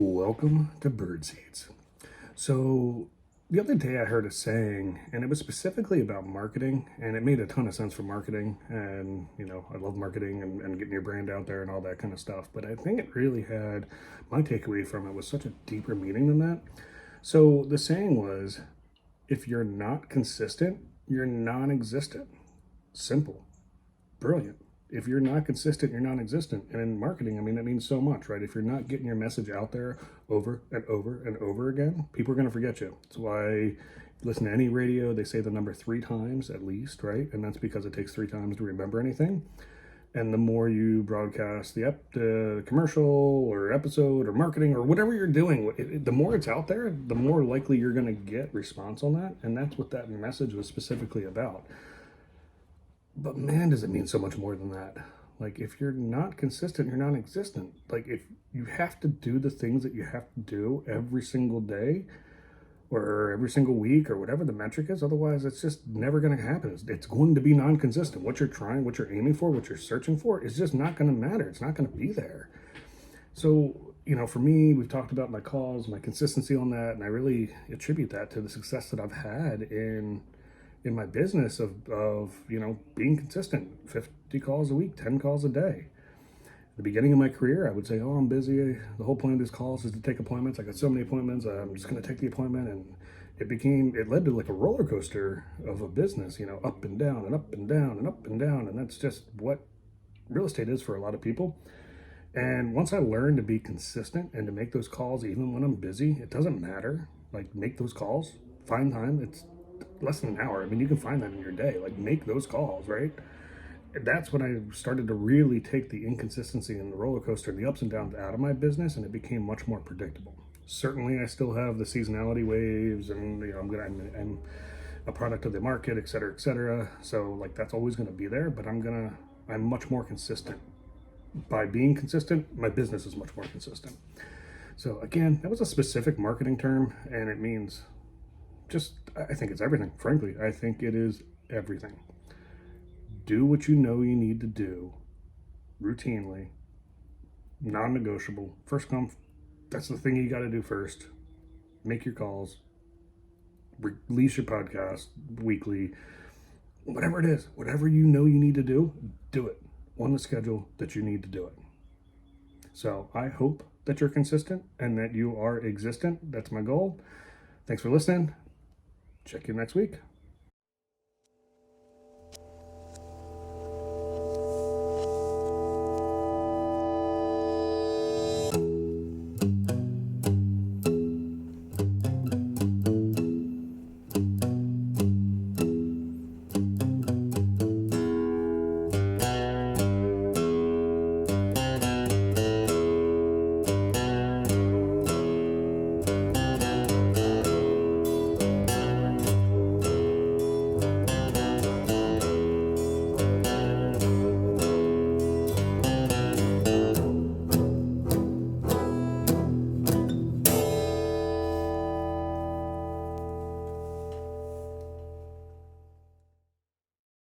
Welcome to Birdseeds. So, the other day I heard a saying, and it was specifically about marketing, and it made a ton of sense for marketing. And, I love marketing and getting your brand out there and all that kind of stuff. But I think it really had my takeaway from it was such a deeper meaning than that. So, the saying was if you're not consistent, you're non existent. Simple, brilliant. If you're not consistent, you're non-existent. And in marketing, I mean, that means so much, right? If you're not getting your message out there over and over and over again, people are going to forget you. That's why you listen to any radio, they say the number 3 times at least, right? And that's because it takes 3 times to remember anything. And the more you broadcast the commercial or episode or marketing or whatever you're doing, the more it's out there, the more likely you're going to get response on that. And that's what that message was specifically about. But man, does it mean so much more than that. Like, if you're not consistent, you're non-existent. Like, if you have to do the things that you have to do every single day or every single week or whatever the metric is, otherwise it's just never going to happen. It's going to be non-consistent. What you're trying, what you're aiming for, what you're searching for is just not going to matter. It's not going to be there. So, for me, we've talked about my calls, my consistency on that, and I really attribute that to the success that I've had in my business of being consistent. 50 calls a week, 10 calls a day. At the beginning of my career, I would say, I'm busy. The whole point of these calls is to take appointments. I got so many appointments. I'm just going to take the appointment. And it led to like a roller coaster of a business, up and down and up and down and up and down. And that's just what real estate is for a lot of people. And once I learned to be consistent and to make those calls, even when I'm busy, it doesn't matter. Like, make those calls, find time. It's less than an hour. I mean, you can find that in your day. Like, make those calls, right? That's when I started to really take the inconsistency and the roller coaster and the ups and downs out of my business, and it became much more predictable. Certainly, I still have the seasonality waves, and I'm a product of the market, et cetera, et cetera. So, like, that's always going to be there. But I'm much more consistent. By being consistent, my business is much more consistent. So again, that was a specific marketing term, and it means I think it's everything. Frankly, I think it is everything. Do what you know you need to do routinely, non-negotiable. First come, that's the thing you got to do first. Make your calls, release your podcast weekly, whatever it is, whatever you know you need to do it on the schedule that you need to do it. So I hope that you're consistent and that you are existent. That's my goal. Thanks for listening. Check you next week.